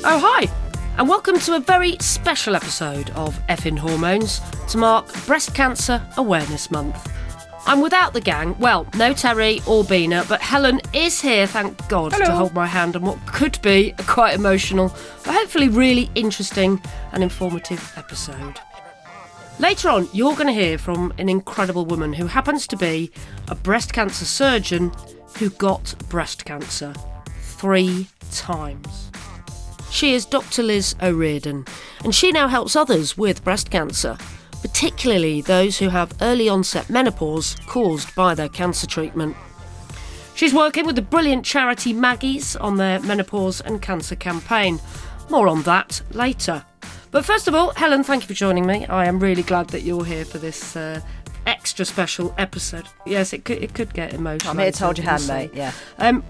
Oh, hi, and welcome to a very special episode of Effin Hormones to mark Breast Cancer Awareness Month. I'm without the gang, well, no Terri or Beena, but Helen is here, thank God, to hold my hand on what could be a quite emotional, but hopefully really interesting and informative episode. Later on, you're going to hear from an incredible woman who happens to be a breast cancer surgeon who got breast cancer 3 times. She is Dr. Liz O'Riordan, and she now helps others with breast cancer, particularly those who have early onset menopause caused by their cancer treatment. She's working with the brilliant charity Maggie's on their menopause and cancer campaign. More on that later. But first of all, Helen, thank you for joining me. I am really glad that you're here for this extra special episode. Yes, it could get emotional. I'm here to hold your hand, mate, yeah.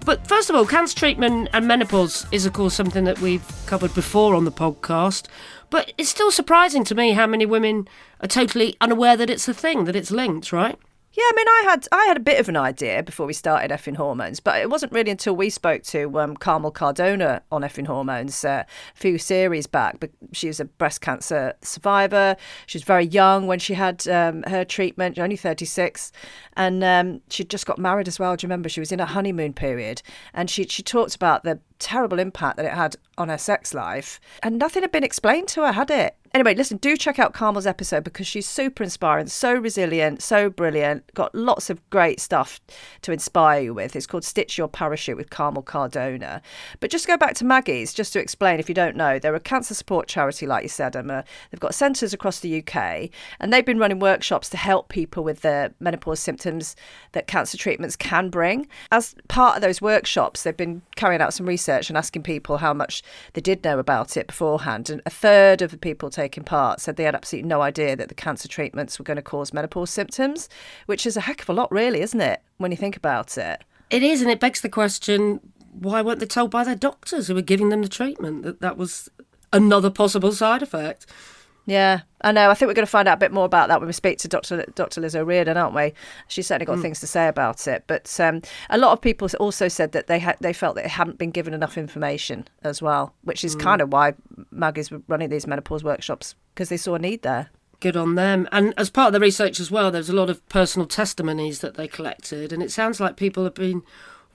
But first of all, cancer treatment and menopause is, of course, something that we've covered before on the podcast. But it's still surprising to me how many women are totally unaware that it's a thing, that it's linked, right? Yeah, I mean, I had a bit of an idea before we started Effin Hormones, but it wasn't really until we spoke to Carmel Cardona on Effin Hormones a few series back. But she was a breast cancer survivor. She was very young when she had her treatment, only 36. And she'd just got married as well. Do you remember? She was in a honeymoon period. And she talked about the terrible impact that it had on her sex life. And nothing had been explained to her, had it? Anyway, listen, do check out Carmel's episode because she's super inspiring, so resilient, so brilliant, got lots of great stuff to inspire you with. It's called Stitch Your Parachute with Carmel Cardona. But just go back to Maggie's, just to explain if you don't know. They're a cancer support charity, like you said, Emma. They've got centres across the UK and they've been running workshops to help people with the menopause symptoms that cancer treatments can bring. As part of those workshops, they've been carrying out some research and asking people how much they did know about it beforehand. And a third of the people taking part said they had absolutely no idea that the cancer treatments were going to cause menopause symptoms, which is a heck of a lot, really, isn't it, when you think about it? It is, and it begs the question, why weren't they told by their doctors who were giving them the treatment that was another possible side effect? Yeah, I know. I think we're going to find out a bit more about that when we speak to Dr. Liz O'Riordan, aren't we? She's certainly got things to say about it. But a lot of people also said that they felt that it hadn't been given enough information as well, which is kind of why Maggie's were running these menopause workshops, because they saw a need there. Good on them. And as part of the research as well, there's a lot of personal testimonies that they collected. And it sounds like people have been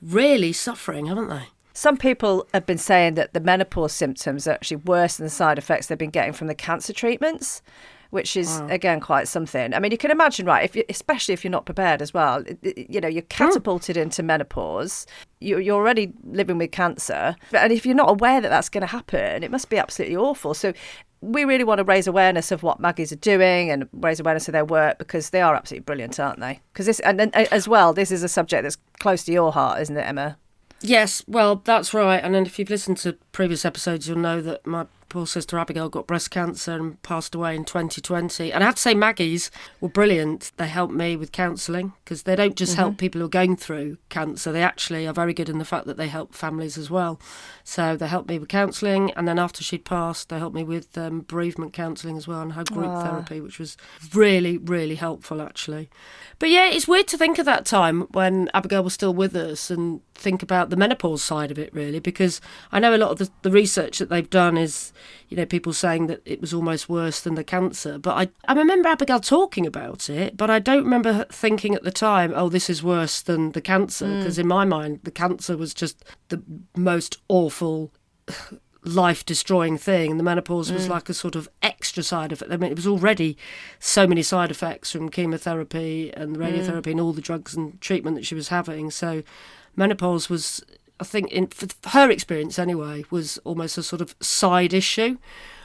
really suffering, haven't they? Some people have been saying that the menopause symptoms are actually worse than the side effects they've been getting from the cancer treatments, which is, again, quite something. I mean, you can imagine, right, especially if you're not prepared as well, you're catapulted into menopause, you're already living with cancer, and if you're not aware that that's going to happen, it must be absolutely awful. So we really want to raise awareness of what Maggie's are doing and raise awareness of their work, because they are absolutely brilliant, aren't they? Because this, and as well, this is a subject that's close to your heart, isn't it, Emma? Yes, well, that's right. And then if you've listened to previous episodes, you'll know that my poor sister Abigail got breast cancer and passed away in 2020. And I have to say, Maggie's were brilliant. They helped me with counselling, because they don't just help people who are going through cancer. They actually are very good in the fact that they help families as well. So they helped me with counselling. And then after she'd passed, they helped me with bereavement counselling as well, and her group therapy, which was really, really helpful, actually. But yeah, it's weird to think of that time when Abigail was still with us and think about the menopause side of it, really, because I know a lot of the research that they've done is, people saying that it was almost worse than the cancer. But I remember Abigail talking about it, but I don't remember her thinking at the time, oh, this is worse than the cancer, because in my mind, the cancer was just the most awful life-destroying thing, and the menopause was like a sort of extra side effect. I mean, it was already so many side effects from chemotherapy and radiotherapy and all the drugs and treatment that she was having. So menopause was, I think, for her experience anyway, was almost a sort of side issue.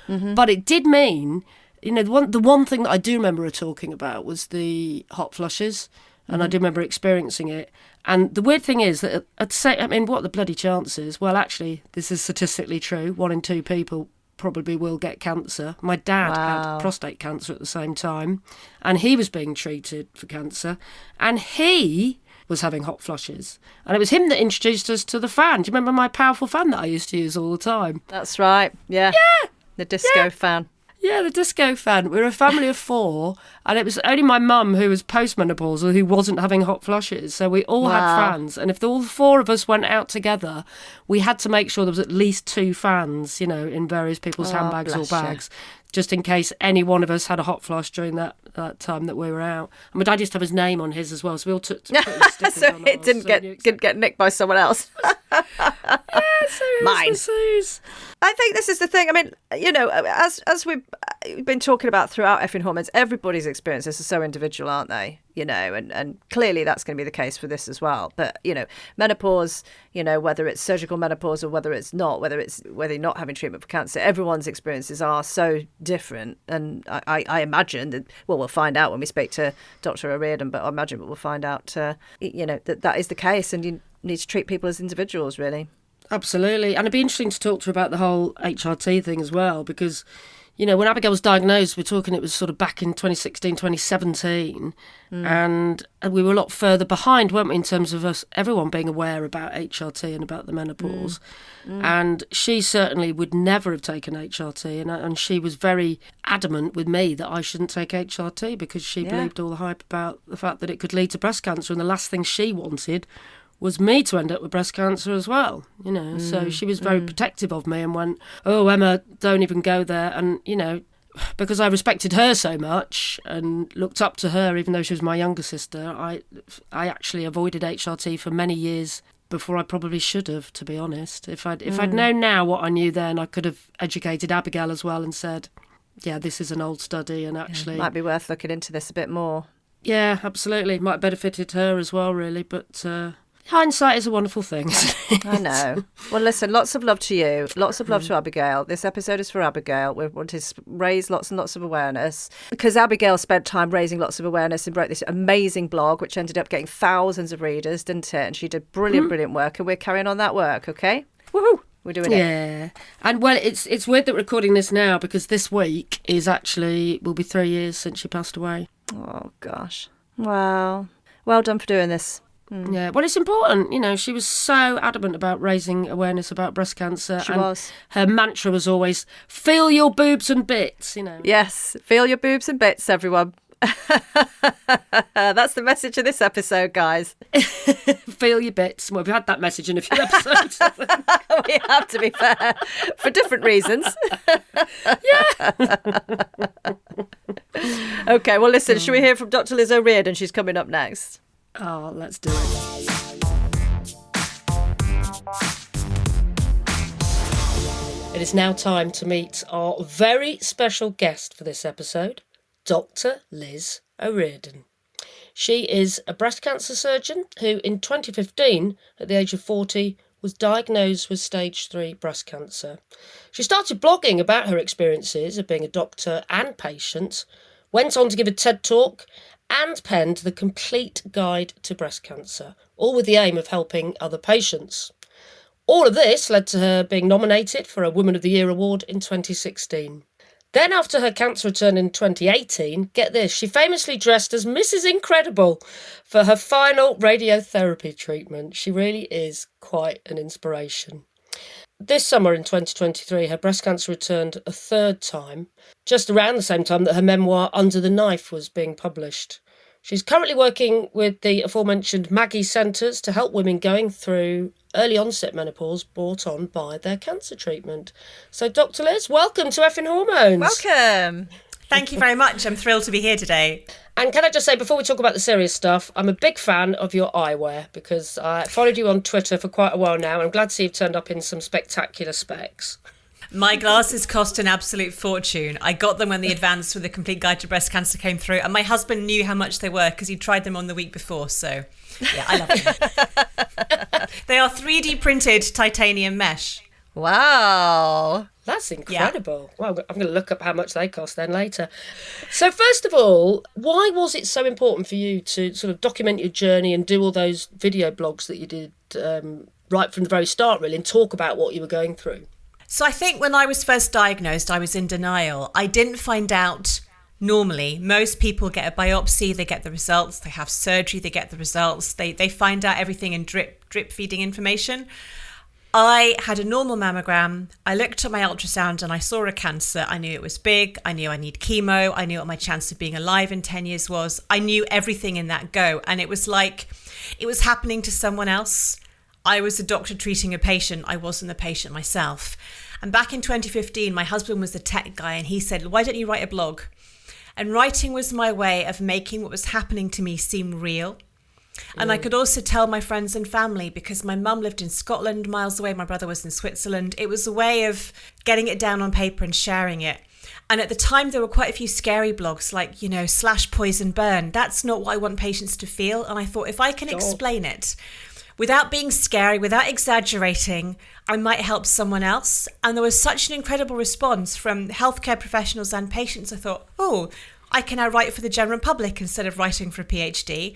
But it did mean, the one thing that I do remember her talking about was the hot flushes. And I do remember experiencing it. And the weird thing is that what are the bloody chances? Well, actually, this is statistically true. 1 in 2 people probably will get cancer. My dad had prostate cancer at the same time, and he was being treated for cancer, and he was having hot flushes. And it was him that introduced us to the fan. Do you remember my powerful fan that I used to use all the time? That's right. Yeah. Yeah. The disco fan. Yeah, the disco fan. We were a family of 4, and it was only my mum who was postmenopausal who wasn't having hot flushes. So we all had Wow. fans, and if all 4 of us went out together, we had to make sure there was at least 2 fans, in various people's handbags or bless you. bags, just in case any one of us had a hot flush during that time that we were out. And my dad used to have his name on his as well, so we all took to put his stickers So on it ours, didn't so we knew exactly. get nicked by someone else. Mine. I think this is the thing. I mean, as we've been talking about throughout Effin Hormones, everybody's experiences are so individual, aren't they? And clearly that's going to be the case for this as well. But, menopause, whether it's surgical menopause or whether it's not, whether you're not having treatment for cancer, everyone's experiences are so different. And I imagine that, we'll find out when we speak to Dr. O'Riordan, but I imagine we'll find out, that is the case, and you need to treat people as individuals, really. Absolutely. And it'd be interesting to talk to her about the whole HRT thing as well, because, when Abigail was diagnosed, we're talking it was sort of back in 2016, 2017, and we were a lot further behind, weren't we, in terms of everyone being aware about HRT and about the menopause. And she certainly would never have taken HRT, and she was very adamant with me that I shouldn't take HRT because she believed all the hype about the fact that it could lead to breast cancer, and the last thing she wanted was me to end up with breast cancer as well, So she was very protective of me and went, "Oh, Emma, don't even go there." And, because I respected her so much and looked up to her, even though she was my younger sister, I actually avoided HRT for many years before I probably should have, to be honest. If I'd known now what I knew then, I could have educated Abigail as well and said, yeah, this is an old study and actually... might be worth looking into this a bit more. Yeah, absolutely. Might have benefited her as well, really, but... hindsight is a wonderful thing, isn't it? I know. Well, listen, lots of love to you. Lots of love to Abigail. This episode is for Abigail. We want to raise lots and lots of awareness because Abigail spent time raising lots of awareness and wrote this amazing blog, which ended up getting thousands of readers, didn't it? And she did brilliant work, and we're carrying on that work, okay? Woohoo! We're doing it. Yeah. And, well, it's weird that we're recording this now because this week will be 3 years since she passed away. Oh, gosh. Wow. Well done for doing this. Yeah, well, it's important. She was so adamant about raising awareness about breast cancer. She was. Her mantra was always, feel your boobs and bits, Yes, feel your boobs and bits, everyone. That's the message of this episode, guys. Feel your bits. Well, we've had that message in a few episodes. We have, to be fair, for different reasons. Yeah. Okay, well, listen, should we hear from Dr. Liz O'Riordan? She's coming up next. Oh, let's do it. It is now time to meet our very special guest for this episode, Dr. Liz O'Riordan. She is a breast cancer surgeon who, in 2015, at the age of 40, was diagnosed with stage 3 breast cancer. She started blogging about her experiences of being a doctor and patient, went on to give a TED Talk, and penned The Complete Guide to Breast Cancer, all with the aim of helping other patients. All of this led to her being nominated for a Woman of the Year award in 2016. Then, after her cancer return in 2018, get this, she famously dressed as Mrs. Incredible for her final radiotherapy treatment. She really is quite an inspiration. This summer in 2023, her breast cancer returned a third time, just around the same time that her memoir Under the Knife was being published. She's currently working with the aforementioned Maggie Centres to help women going through early onset menopause brought on by their cancer treatment. So, Dr. Liz, welcome to Effin Hormones. Welcome. Thank you very much. I'm thrilled to be here today. And can I just say, before we talk about the serious stuff, I'm a big fan of your eyewear because I followed you on Twitter for quite a while now. And I'm glad to see you've turned up in some spectacular specs. My glasses cost an absolute fortune. I got them when the advance with the Complete Guide to Breast Cancer came through, and my husband knew how much they were because he tried them on the week before. So, yeah, I love them. They are 3D printed titanium mesh. Wow. That's incredible. Yeah. Well, I'm going to look up how much they cost then later. So first of all, why was it so important for you to sort of document your journey and do all those video blogs that you did right from the very start, really, and talk about what you were going through? So I think when I was first diagnosed, I was in denial. I didn't find out normally. Most people get a biopsy, they get the results, they have surgery, they get the results. They find out everything in drip feeding information. I had a normal mammogram. I looked at my ultrasound and I saw a cancer. I knew it was big. I knew I need chemo. I knew what my chance of being alive in 10 years was. I knew everything in that go. And it was like it was happening to someone else. I was a doctor treating a patient. I wasn't the patient myself. And back in 2015, my husband was the tech guy and he said, why don't you write a blog? And writing was my way of making what was happening to me seem real. And I could also tell my friends and family, because my mum lived in Scotland, miles away. My brother was in Switzerland. It was a way of getting it down on paper and sharing it. And at the time, there were quite a few scary blogs like, you know, slash poison burn. That's not what I want patients to feel. And I thought if I can explain it without being scary, without exaggerating, I might help someone else. And there was such an incredible response from healthcare professionals and patients. I thought, oh, I can now write for the general public instead of writing for a PhD.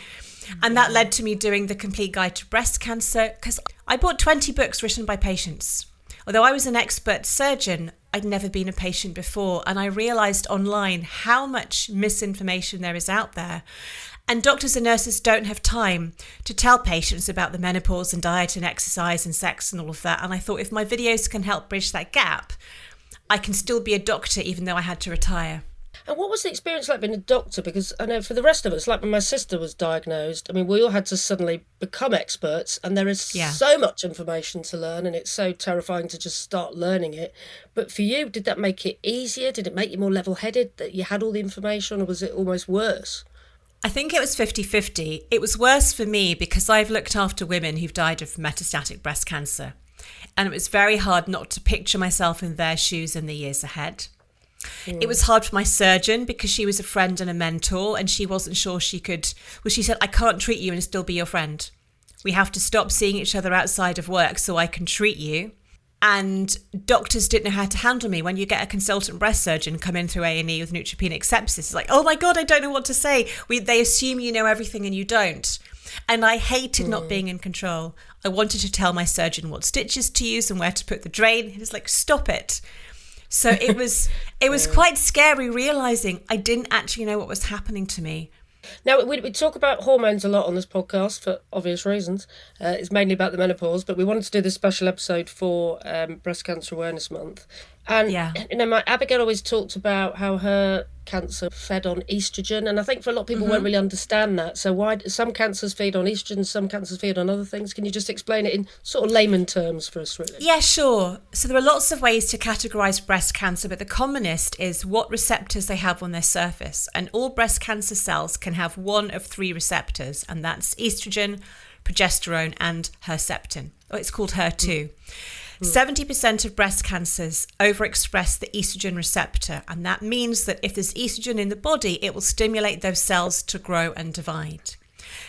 And that led to me doing the Complete Guide to Breast Cancer, because I bought 20 books written by patients. Although I was an expert surgeon, I'd never been a patient before. And I realized online how much misinformation there is out there. And doctors and nurses don't have time to tell patients about the menopause and diet and exercise and sex and all of that. And I thought if my videos can help bridge that gap, I can still be a doctor even though I had to retire. And what was the experience like being a doctor? Because I know for the rest of us, like when my sister was diagnosed, I mean, we all had to suddenly become experts, and there is so much information to learn, and it's so terrifying to just start learning it. But for you, did that make it easier? Did it make you more level-headed that you had all the information, or was it almost worse? I think it was 50-50. It was worse for me because I've looked after women who've died of metastatic breast cancer. And it was very hard not to picture myself in their shoes in the years ahead. It was hard for my surgeon because she was a friend and a mentor, and she wasn't sure she could. Well, she said, I can't treat you and still be your friend. We have to stop seeing each other outside of work so I can treat you. And doctors didn't know how to handle me. When you get a consultant breast surgeon come in through A&E with neutropenic sepsis, it's like, oh my God, I don't know what to say. They assume you know everything and you don't. And I hated not being in control. I wanted to tell my surgeon what stitches to use and where to put the drain. He was like, stop it. So it was quite scary realising I didn't actually know what was happening to me. Now, we talk about hormones a lot on this podcast for obvious reasons. It's mainly about the menopause, but we wanted to do this special episode for Breast Cancer Awareness Month. And, you know, my Abigail always talked about how her cancer fed on estrogen. And I think for a lot of people won't really understand that. So why some cancers feed on estrogen, some cancers feed on other things? Can you just explain it in sort of layman terms for us, really? Yeah, sure. So there are lots of ways to categorise breast cancer, but the commonest is what receptors they have on their surface. And all breast cancer cells can have one of three receptors, and that's estrogen, progesterone, and Herceptin. Oh, it's called HER2. 70% of breast cancers overexpress the estrogen receptor, and that means that if there's estrogen in the body, it will stimulate those cells to grow and divide.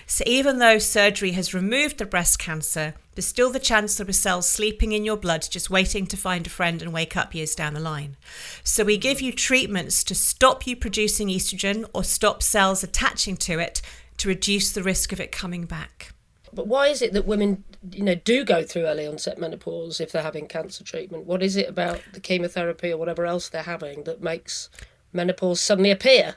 So even though surgery has removed the breast cancer, there's still the chance there are cells sleeping in your blood just waiting to find a friend and wake up years down the line. So we give you treatments to stop you producing estrogen or stop cells attaching to it to reduce the risk of it coming back. But why is it that women, you know, do go through early onset menopause if they're having cancer treatment? What is it about the chemotherapy or whatever else they're having that makes menopause suddenly appear?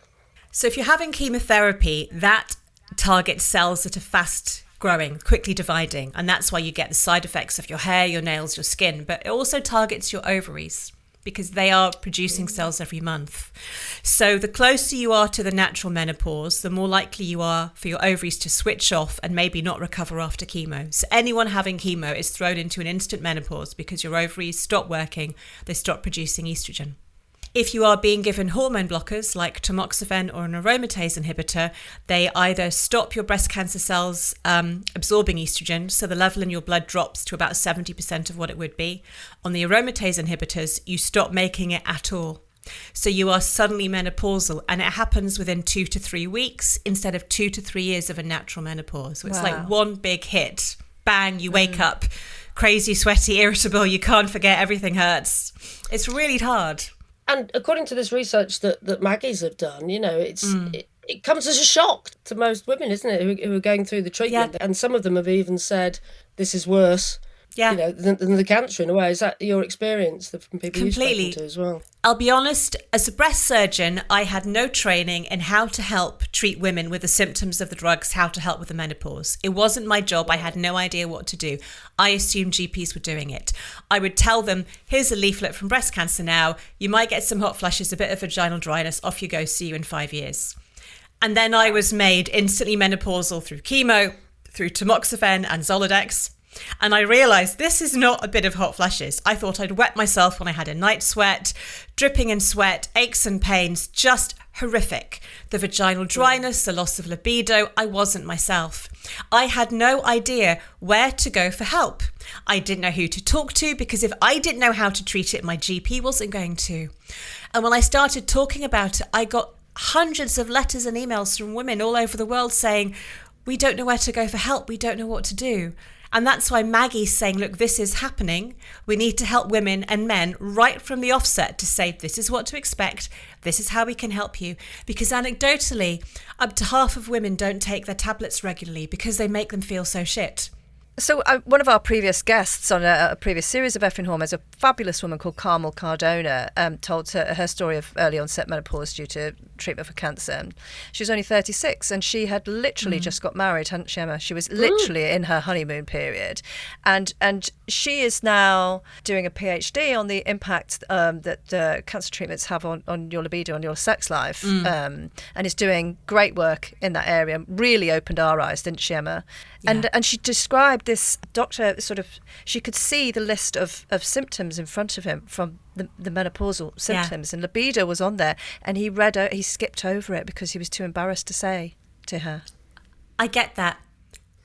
So if you're having chemotherapy, that targets cells that are fast growing, quickly dividing, and that's why you get the side effects of your hair, your nails, your skin. But it also targets your ovaries, because they are producing cells every month. So the closer you are to the natural menopause, the more likely you are for your ovaries to switch off and maybe not recover after chemo. So anyone having chemo is thrown into an instant menopause because your ovaries stop working, they stop producing estrogen. If you are being given hormone blockers like tamoxifen or an aromatase inhibitor, they either stop your breast cancer cells absorbing estrogen, so the level in your blood drops to about 70% of what it would be. On the aromatase inhibitors, you stop making it at all. So you are suddenly menopausal, and it happens within 2 to 3 weeks instead of 2 to 3 years of a natural menopause. So it's like one big hit. Bang, you wake up crazy, sweaty, irritable, you can't forget, everything hurts. It's really hard. And according to this research that Maggie's have done, you know, it comes as a shock to most women, isn't it, who are going through the treatment. Yeah. And some of them have even said, this is worse Yeah. than the cancer in a way. Is that your experience from people you've spoken to as well? I'll be honest, as a breast surgeon, I had no training in how to help treat women with the symptoms of the drugs, how to help with the menopause. It wasn't my job. I had no idea what to do. I assumed GPs were doing it. I would tell them, here's a leaflet from breast cancer now. You might get some hot flushes, a bit of vaginal dryness. Off you go. See you in 5 years. And then I was made instantly menopausal through chemo, through tamoxifen and Zoladex. And I realised this is not a bit of hot flushes. I thought I'd wet myself when I had a night sweat, dripping in sweat, aches and pains, just horrific. The vaginal dryness, the loss of libido, I wasn't myself. I had no idea where to go for help. I didn't know who to talk to, because if I didn't know how to treat it, my GP wasn't going to. And when I started talking about it, I got hundreds of letters and emails from women all over the world saying, we don't know where to go for help, we don't know what to do. And that's why Maggie's saying, look, this is happening. We need to help women and men right from the offset to say, this is what to expect. This is how we can help you. Because anecdotally, up to half of women don't take their tablets regularly because they make them feel so shit. So one of our previous guests on a previous series of Effin Hormones, a fabulous woman called Carmel Cardona, told her story of early onset menopause due to treatment for cancer. She was only 36 and she had literally just got married, hadn't she, Emma? She was literally in her honeymoon period. And she is now doing a PhD on the impact that cancer treatments have on your libido, on your sex life, and is doing great work in that area. Really opened our eyes, didn't she, Emma? Yeah. And she described this doctor she could see the list of symptoms in front of him from the menopausal symptoms, and libido was on there, and he skipped over it because he was too embarrassed to say to her. I get that.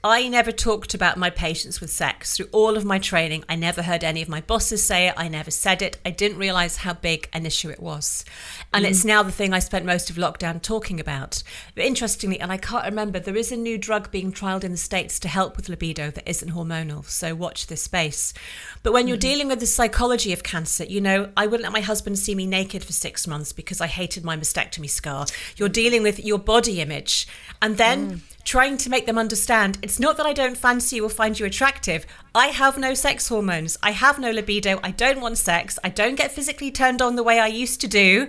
I never talked about my patients with sex. Through all of my training, I never heard any of my bosses say it. I never said it. I didn't realise how big an issue it was. And it's now the thing I spent most of lockdown talking about. But interestingly, and I can't remember, there is a new drug being trialled in the States to help with libido that isn't hormonal. So watch this space. But when you're dealing with the psychology of cancer, I wouldn't let my husband see me naked for 6 months because I hated my mastectomy scar. You're dealing with your body image. And then trying to make them understand, it's not that I don't fancy you or find you attractive. I have no sex hormones. I have no libido. I don't want sex. I don't get physically turned on the way I used to do.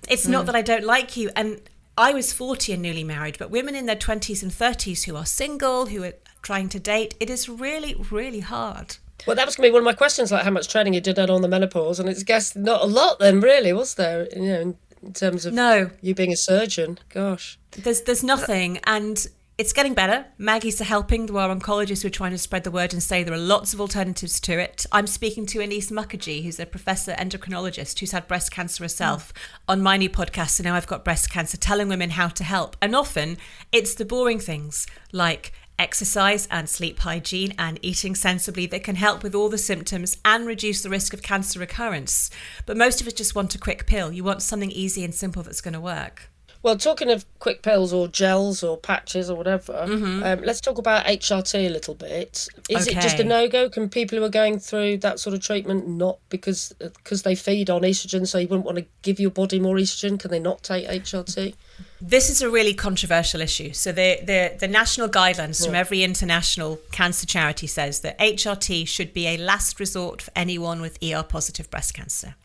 It's not that I don't like you. And I was 40 and newly married, but women in their 20s and 30s who are single, who are trying to date, it is really, really hard. Well, that was going to be one of my questions, like how much training you did on the menopause. And it's guessed not a lot then, really, was there? In terms of you being a surgeon. Gosh. There's nothing. And it's getting better. Maggie's helping. There are oncologists who are trying to spread the word and say there are lots of alternatives to it. I'm speaking to Anise Mukherjee, who's a professor endocrinologist who's had breast cancer herself on my new podcast. So now I've got breast cancer, telling women how to help. And often it's the boring things like exercise and sleep hygiene and eating sensibly that can help with all the symptoms and reduce the risk of cancer recurrence. But most of us just want a quick pill. You want something easy and simple that's going to work. Well, talking of quick pills or gels or patches or whatever, let's talk about HRT a little bit. Is it just a no-go? Can people who are going through that sort of treatment not because they feed on estrogen, so you wouldn't want to give your body more estrogen, can they not take HRT? This is a really controversial issue. So the national guidelines from every international cancer charity says that HRT should be a last resort for anyone with ER-positive breast cancer.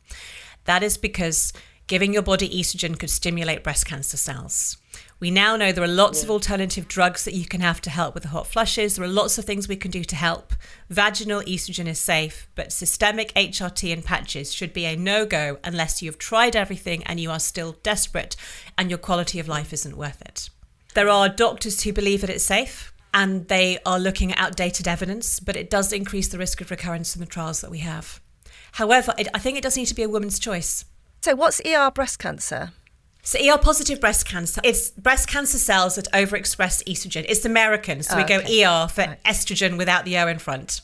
That is because giving your body estrogen could stimulate breast cancer cells. We now know there are lots of alternative drugs that you can have to help with the hot flushes. There are lots of things we can do to help. Vaginal estrogen is safe, but systemic HRT and patches should be a no-go unless you've tried everything and you are still desperate and your quality of life isn't worth it. There are doctors who believe that it's safe and they are looking at outdated evidence, but it does increase the risk of recurrence in the trials that we have. However, I think it does need to be a woman's choice. So what's ER breast cancer? So ER-positive breast cancer, it's breast cancer cells that overexpress estrogen. It's American, so we go ER for estrogen without the O in front.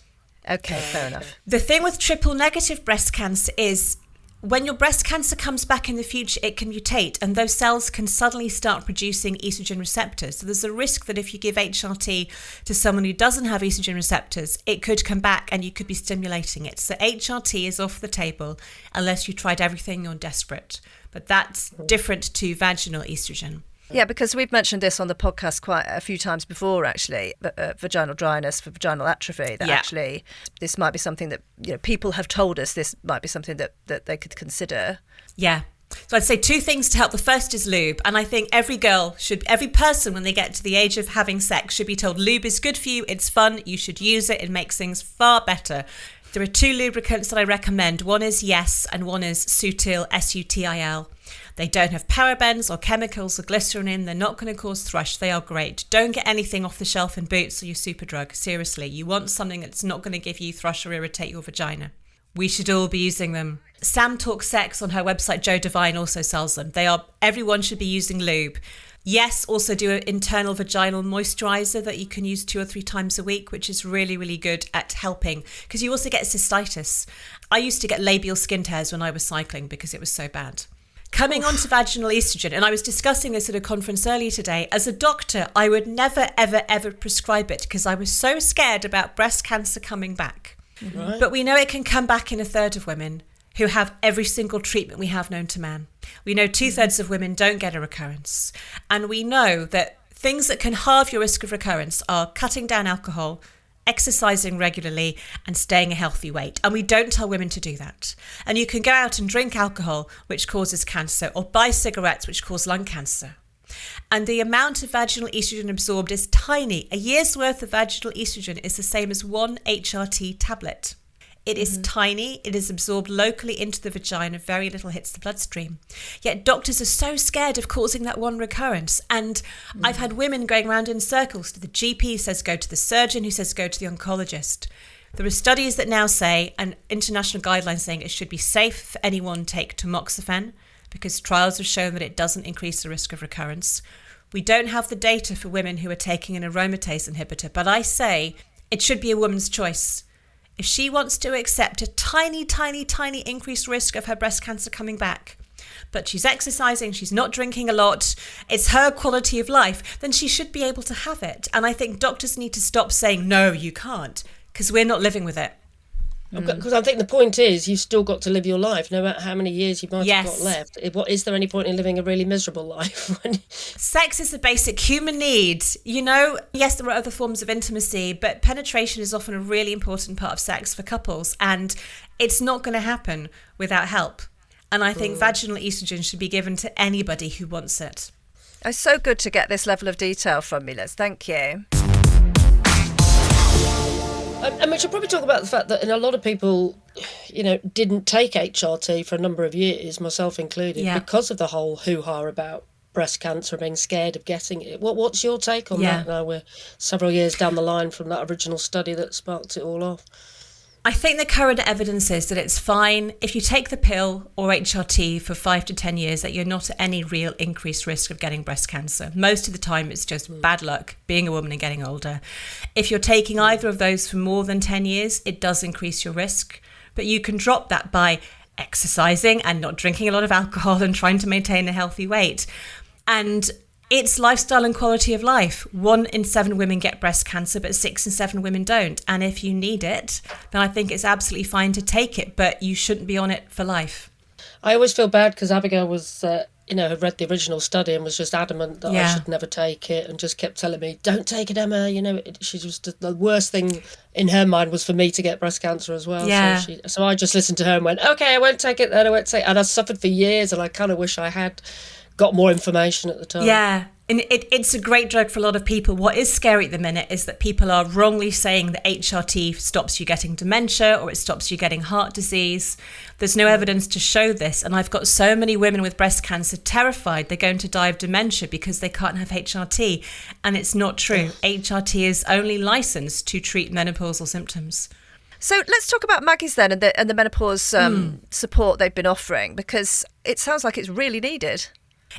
Okay, fair enough. The thing with triple-negative breast cancer is when your breast cancer comes back in the future, it can mutate and those cells can suddenly start producing estrogen receptors. So there's a risk that if you give HRT to someone who doesn't have estrogen receptors, it could come back and you could be stimulating it. So HRT is off the table unless you tried everything, you're desperate. But that's different to vaginal estrogen. Yeah, because we've mentioned this on the podcast quite a few times before, actually, vaginal dryness for vaginal atrophy, that actually this might be something that, people have told us this might be something that they could consider. Yeah. So I'd say two things to help. The first is lube. And I think every person when they get to the age of having sex should be told lube is good for you. It's fun. You should use it. It makes things far better. There are two lubricants that I recommend. One is Yes and one is Sutil, Sutil. They don't have parabens or chemicals or glycerin in. They're not going to cause thrush. They are great. Don't get anything off the shelf in Boots or your Superdrug. Seriously, you want something that's not going to give you thrush or irritate your vagina. We should all be using them. Sam Talks Sex on her website, Joe Devine, also sells them. Everyone should be using lube. Yes, also do an internal vaginal moisturizer that you can use 2 or 3 times a week, which is really, really good at helping, because you also get cystitis. I used to get labial skin tears when I was cycling because it was so bad. Coming on to vaginal estrogen, and I was discussing this at a conference earlier today, as a doctor, I would never, ever, ever prescribe it because I was so scared about breast cancer coming back. Right. But we know it can come back in a third of women who have every single treatment we have known to man. We know 2/3 of women don't get a recurrence. And we know that things that can halve your risk of recurrence are cutting down alcohol, exercising regularly, and staying a healthy weight. And we don't tell women to do that. And you can go out and drink alcohol, which causes cancer, or buy cigarettes, which cause lung cancer. And the amount of vaginal estrogen absorbed is tiny. A year's worth of vaginal estrogen is the same as 1 HRT tablet. It is tiny. It is absorbed locally into the vagina. Very little hits the bloodstream. Yet doctors are so scared of causing that one recurrence. And I've had women going around in circles. The GP says go to the surgeon, who says go to the oncologist. There are studies that now say, and international guidelines saying, it should be safe for anyone to take tamoxifen, because trials have shown that it doesn't increase the risk of recurrence. We don't have the data for women who are taking an aromatase inhibitor, but I say it should be a woman's choice. If she wants to accept a tiny, tiny, tiny increased risk of her breast cancer coming back, but she's exercising, she's not drinking a lot, it's her quality of life, then she should be able to have it. And I think doctors need to stop saying, no, you can't, because we're not living with it. Because I think the point is you've still got to live your life, no matter how many years you might have got left. Is there any point in living a really miserable life? Sex is a basic human need. Yes, there are other forms of intimacy, but penetration is often a really important part of sex for couples, and it's not going to happen without help. And I think vaginal estrogen should be given to anybody who wants it. It's so good to get this level of detail from me, Liz. Thank you. And we should probably talk about the fact that a lot of people, didn't take HRT for a number of years, myself included, because of the whole hoo-ha about breast cancer, being scared of getting it. What's your take on that now we're several years down the line from that original study that sparked it all off? I think the current evidence is that it's fine if you take the pill or HRT for 5 to 10 years, that you're not at any real increased risk of getting breast cancer. Most of the time, it's just bad luck being a woman and getting older. If you're taking either of those for more than 10 years, it does increase your risk. But you can drop that by exercising and not drinking a lot of alcohol and trying to maintain a healthy weight. And it's lifestyle and quality of life. 1 in 7 women get breast cancer, but 6 in 7 women don't. And if you need it, then I think it's absolutely fine to take it, but you shouldn't be on it for life. I always feel bad because Abigail was, had read the original study and was just adamant that I should never take it, and just kept telling me, don't take it, Emma. She just, the worst thing in her mind was for me to get breast cancer as well. Yeah. So I just listened to her and went, okay, I won't take it then, I won't take it. And I suffered for years, and I kind of wish I had got more information at the time. Yeah, and it's a great drug for a lot of people. What is scary at the minute is that people are wrongly saying that HRT stops you getting dementia or it stops you getting heart disease. There's no evidence to show this. And I've got so many women with breast cancer terrified they're going to die of dementia because they can't have HRT. And it's not true. HRT is only licensed to treat menopausal symptoms. So let's talk about Maggie's then and the menopause support they've been offering, because it sounds like it's really needed.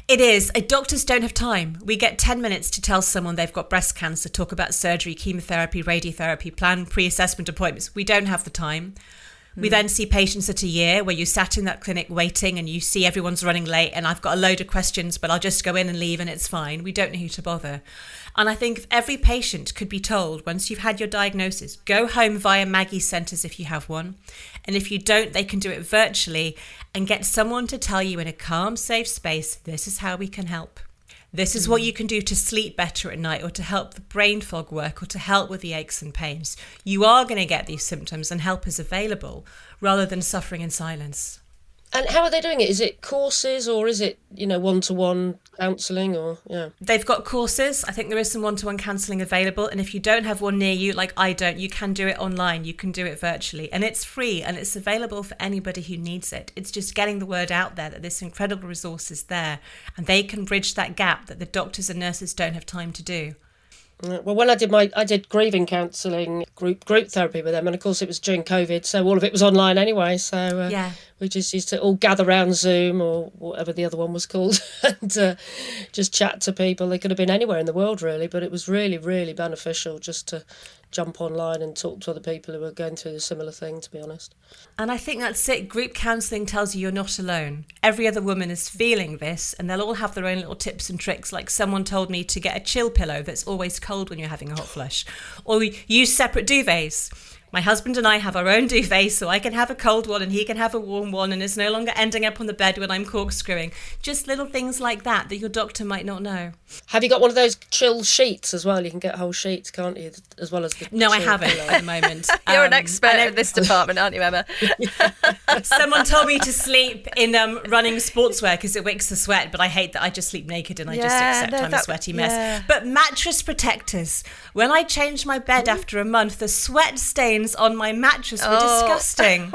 It is. Doctors don't have time. We get 10 minutes to tell someone they've got breast cancer, talk about surgery, chemotherapy, radiotherapy, plan pre-assessment appointments. We don't have the time. We then see patients at a year where you sat in that clinic waiting and you see everyone's running late and I've got a load of questions, but I'll just go in and leave and it's fine. We don't know who to bother. And I think if every patient could be told, once you've had your diagnosis, go home via Maggie's centres if you have one. And if you don't, they can do it virtually and get someone to tell you in a calm, safe space, this is how we can help. This is what you can do to sleep better at night, or to help the brain fog work, or to help with the aches and pains. You are going to get these symptoms and help is available, rather than suffering in silence. And how are they doing it? Is it courses, or is it, one-to-one counselling, or, yeah? They've got courses. I think there is some one-to-one counselling available. And if you don't have one near you, like I don't, you can do it online. You can do it virtually. And it's free and it's available for anybody who needs it. It's just getting the word out there that this incredible resource is there. And they can bridge that gap that the doctors and nurses don't have time to do. Well, when I did grieving counselling, group therapy with them, and of course it was during COVID, so all of it was online anyway. So we just used to all gather around Zoom or whatever the other one was called, and just chat to people. They could have been anywhere in the world really, but it was really, really beneficial just to jump online and talk to other people who were going through a similar thing, to be honest. And I think that's it. Group counselling tells you you're not alone. Every other woman is feeling this, and they'll all have their own little tips and tricks. Like someone told me to get a chill pillow that's always cold when you're having a hot flush, or use separate duvets. My husband and I have our own duvet, so I can have a cold one and he can have a warm one, and it's no longer ending up on the bed when I'm corkscrewing. Just little things like that your doctor might not know. Have you got one of those chill sheets as well? You can get whole sheets, can't you? As well as the No, I haven't at the moment. You're an expert in this department, aren't you, Emma? Someone told me to sleep in running sportswear because it wicks the sweat, but I hate that. I just sleep naked and I just accept I'm a sweaty mess. But mattress protectors. When I changed my bed after a month, the sweat stains on my mattress were disgusting.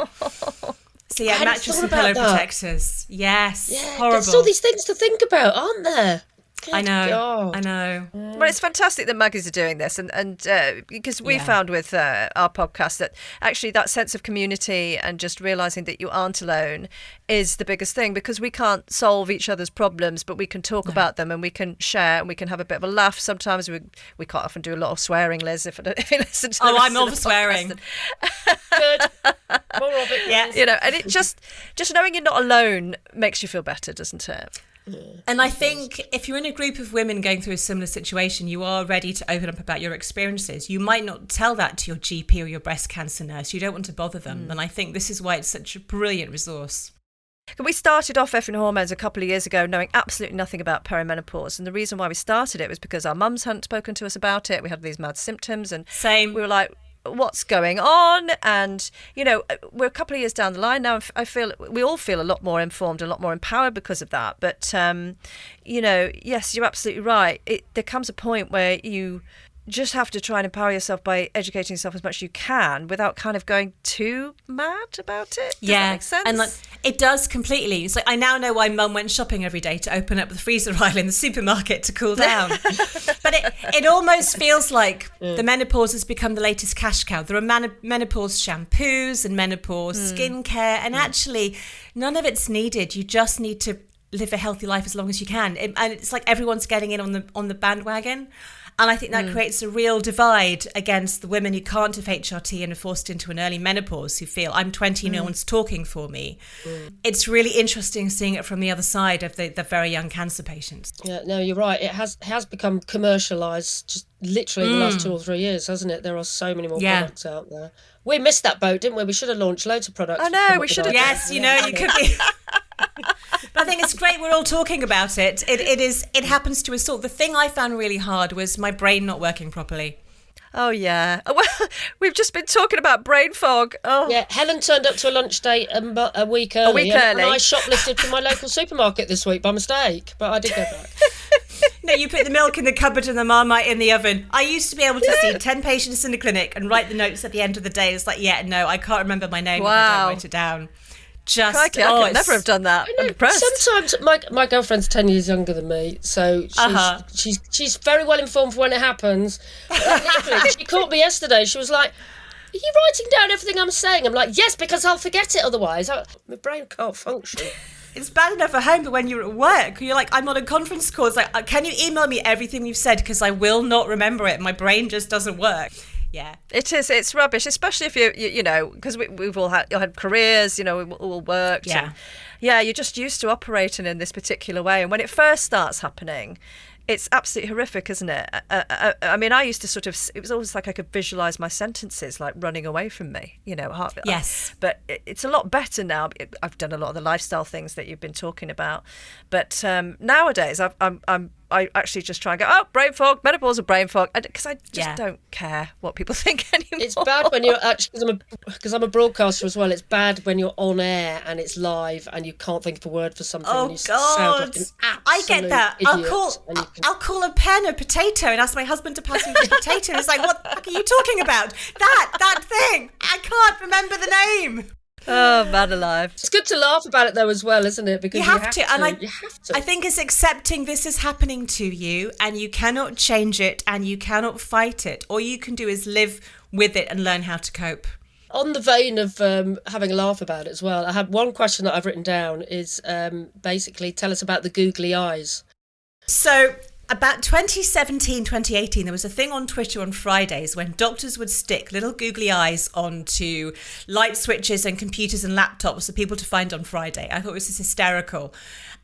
So yeah, mattress and pillow protectors. Yes, horrible. There's all these things to think about, aren't there? I know. Well, it's fantastic that Maggies are doing this, and because we found with our podcast that actually that sense of community and just realising that you aren't alone is the biggest thing, because we can't solve each other's problems, but we can talk about them and we can share and we can have a bit of a laugh. Sometimes we quite often do a lot of swearing, Liz, if you listen to I'm all for swearing. Good. More of it. Yes. And it just knowing you're not alone makes you feel better, doesn't it? And I think if you're in a group of women going through a similar situation, you are ready to open up about your experiences. You might not tell that to your GP or your breast cancer nurse. You don't want to bother them. And I think this is why it's such a brilliant resource. We started off Effin Hormones a couple of years ago knowing absolutely nothing about perimenopause. And the reason why we started it was because our mums hadn't spoken to us about it. We had these mad symptoms and Same. We were like, what's going on? And we're a couple of years down the line now. I feel we all feel a lot more informed, a lot more empowered because of that. But yes, you're absolutely right. There comes a point where you just have to try and empower yourself by educating yourself as much as you can without kind of going too mad about it. Does that make sense? And it does completely. It's like I now know why Mum went shopping every day to open up the freezer aisle in the supermarket to cool down. But it almost feels like the menopause has become the latest cash cow. There are menopause shampoos and menopause skincare, and actually none of it's needed. You just need to live a healthy life as long as you can. And it's like everyone's getting in on the bandwagon. And I think that creates a real divide against the women who can't have HRT and are forced into an early menopause, who feel, I'm 20, no one's talking for me. It's really interesting seeing it from the other side of the very young cancer patients. Yeah, no, you're right. It has become commercialised just literally in the last 2 or 3 years, hasn't it? There are so many more products out there. We missed that boat, didn't we? We should have launched loads of products. I know, we should have. Yes, you could be... But I think it's great we're all talking about it. It happens to us all. The thing I found really hard was my brain not working properly. Oh, yeah. Well, we've just been talking about brain fog. Oh. Yeah, Helen turned up to a lunch date a week early. And I shoplifted from my local supermarket this week by mistake, but I did go back. No, you put the milk in the cupboard and the Marmite in the oven. I used to be able to see 10 patients in the clinic and write the notes at the end of the day. It's like, I can't remember my name if I don't write it down. Crikey, I could never have done that. I'm impressed. Sometimes my girlfriend's 10 years younger than me, so she's very well informed for when it happens. Literally, she caught me yesterday. She was like, "Are you writing down everything I'm saying?" I'm like, "Yes, because I'll forget it otherwise. My brain can't function." It's bad enough at home, but when you're at work, you're like, I'm on a conference call. It's like, can you email me everything you've said? Because I will not remember it. My brain just doesn't work. Yeah, it is. It's rubbish, especially if you because we've all had careers. We've all worked. Yeah, you're just used to operating in this particular way, and when it first starts happening, it's absolutely horrific, isn't it? I mean, I used to it was always like I could visualise my sentences like running away from me. Yes. But it's a lot better now. I've done a lot of the lifestyle things that you've been talking about, but nowadays I'm I actually just try and go, oh, brain fog, menopause or brain fog, because I just don't care what people think anymore. It's bad when you're actually, because I'm a broadcaster as well, it's bad when you're on air and it's live and you can't think of a word for something. Oh, and you sound like an I get that. idiot, I'll call a pen a potato and ask my husband to pass me the potato. And it's like, what the fuck are you talking about? That thing. I can't remember the name. Oh, man alive. It's good to laugh about it though as well, isn't it? Because you have to. And you have to. I think it's accepting this is happening to you and you cannot change it and you cannot fight it. All you can do is live with it and learn how to cope. On the vein of having a laugh about it as well, I had one question that I've written down is basically tell us about the googly eyes. So about 2017, 2018, there was a thing on Twitter on Fridays when doctors would stick little googly eyes onto light switches and computers and laptops for people to find on Friday. I thought this was hysterical.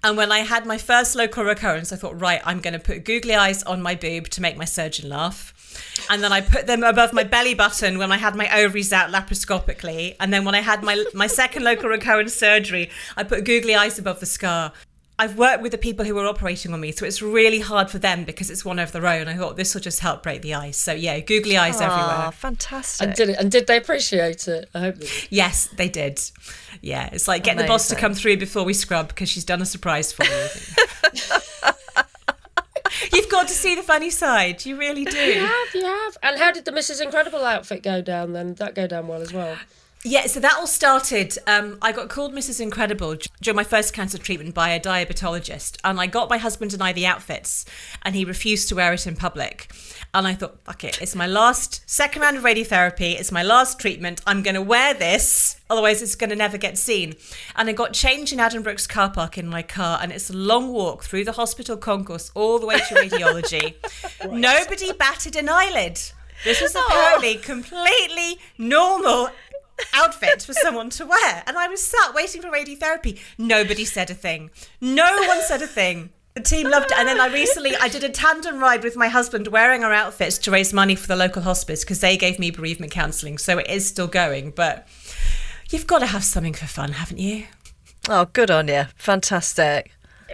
And when I had my first local recurrence, I thought, right, I'm going to put googly eyes on my boob to make my surgeon laugh. And then I put them above my belly button when I had my ovaries out laparoscopically. And then when I had my second local recurrence surgery, I put googly eyes above the scar. I've worked with the people who were operating on me, so it's really hard for them because it's one of their own. I thought this will just help break the ice. So yeah, googly eyes everywhere. Fantastic. And did they appreciate it? I hope they did. Yes, they did. Yeah, it's like getting the boss to come through before we scrub because she's done a surprise for you. You've got to see the funny side. You really do. You have. And how did the Mrs. Incredible outfit go down then? Did that go down well as well? Yeah, so that all started, I got called Mrs. Incredible during my first cancer treatment by a diabetologist, and I got my husband and I the outfits, and he refused to wear it in public. And I thought, fuck it, it's my second round of radiotherapy, it's my last treatment, I'm going to wear this, otherwise it's going to never get seen. And I got changed in Addenbrooke's car park in my car, and it's a long walk through the hospital concourse all the way to radiology. Right. Nobody batted an eyelid. This was apparently completely normal outfit for someone to wear, and I was sat waiting for radiotherapy. Nobody said a thing. No one said a thing. The team loved it. And then I did a tandem ride with my husband wearing our outfits to raise money for the local hospice because they gave me bereavement counselling, so it is still going. But you've got to have something for fun, haven't you? Oh, good on you. Fantastic.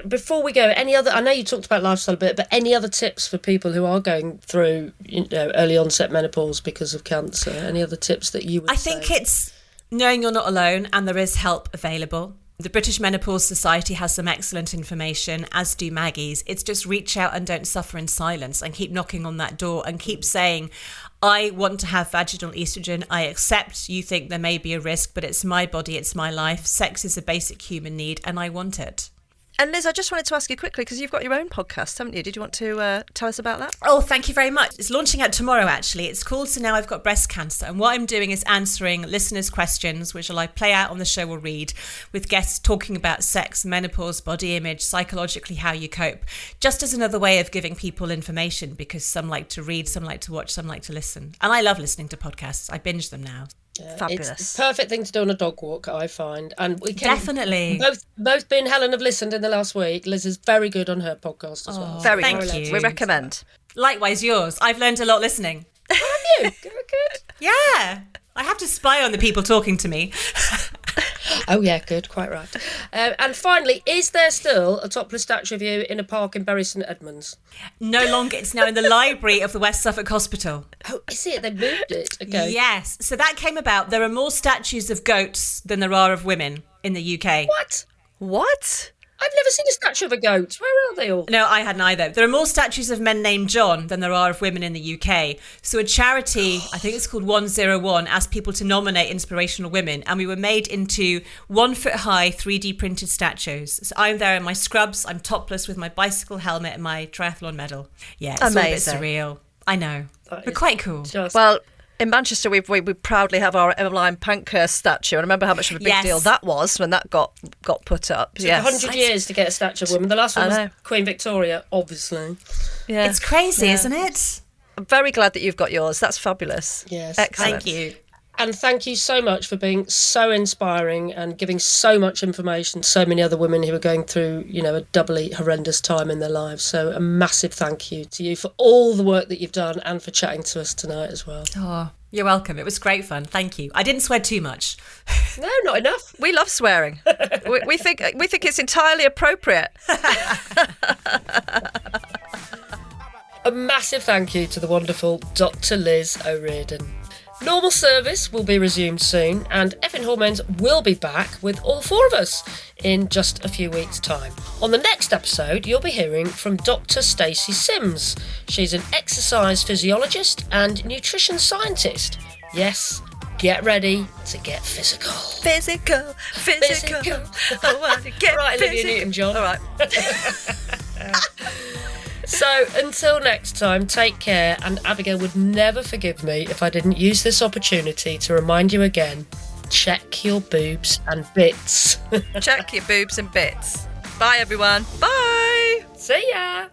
Before we go, I know you talked about lifestyle a bit, but any other tips for people who are going through, early onset menopause because of cancer? Any other tips that you would say? I think it's knowing you're not alone and there is help available. The British Menopause Society has some excellent information, as do Maggie's. It's just reach out and don't suffer in silence and keep knocking on that door and keep saying, I want to have vaginal estrogen. I accept you think there may be a risk, but it's my body, it's my life. Sex is a basic human need and I want it. And Liz, I just wanted to ask you quickly, because you've got your own podcast, haven't you? Did you want to tell us about that? Oh, thank you very much. It's launching out tomorrow, actually. It's called So Now I've Got Breast Cancer. And what I'm doing is answering listeners' questions, which I'll play out on the show or read, with guests talking about sex, menopause, body image, psychologically how you cope, just as another way of giving people information, because some like to read, some like to watch, some like to listen. And I love listening to podcasts. I binge them now. Fabulous. It's the perfect thing to do on a dog walk, I find. And we can definitely. Both Beena and Helen have listened in the last week. Liz is very good on her podcast as well. Very thank good. You. We recommend. Likewise yours. I've learned a lot listening. Have you? Good. Yeah. I have to spy on the people talking to me. Oh, yeah, good. Quite right. And finally, is there still a topless statue of you in a park in Bury St Edmunds? No longer. It's now in the library of the West Suffolk Hospital. Oh, is it? They moved it. Okay. Yes. So that came about. There are more statues of goats than there are of women in the UK. What? I've never seen a statue of a goat. Where are they all? No, I hadn't either. There are more statues of men named John than there are of women in the UK. So a charity, I think it's called 101, asked people to nominate inspirational women, and we were made into 1 foot high 3D printed statues. So I'm there in my scrubs, I'm topless with my bicycle helmet and my triathlon medal. Yeah, it's amazing. All a bit surreal. I know. But quite cool. Well, in Manchester, we proudly have our Emmeline Pankhurst statue. And I remember how much of a big deal that was when that got put up. It took 100 years to get a statue of a woman. The last one was Queen Victoria, obviously. Yeah. It's crazy, isn't it? I'm very glad that you've got yours. That's fabulous. Yes. Excellent. Thank you. And thank you so much for being so inspiring and giving so much information to so many other women who are going through, a doubly horrendous time in their lives. So a massive thank you to you for all the work that you've done and for chatting to us tonight as well. Oh, you're welcome. It was great fun. Thank you. I didn't swear too much. No, not enough. We love swearing. we think it's entirely appropriate. massive thank you to the wonderful Dr. Liz O'Riordan. Normal service will be resumed soon, and Effin Hormones will be back with all 4 of us in just a few weeks' time. On the next episode, you'll be hearing from Dr. Stacey Sims. She's an exercise physiologist and nutrition scientist. Yes, get ready to get physical. Physical. I want to get right, Olivia Newton-John. All right. So, until next time, take care, and Abigail would never forgive me if I didn't use this opportunity to remind you again, check your boobs and bits. Check your boobs and bits. Bye, everyone. Bye. See ya.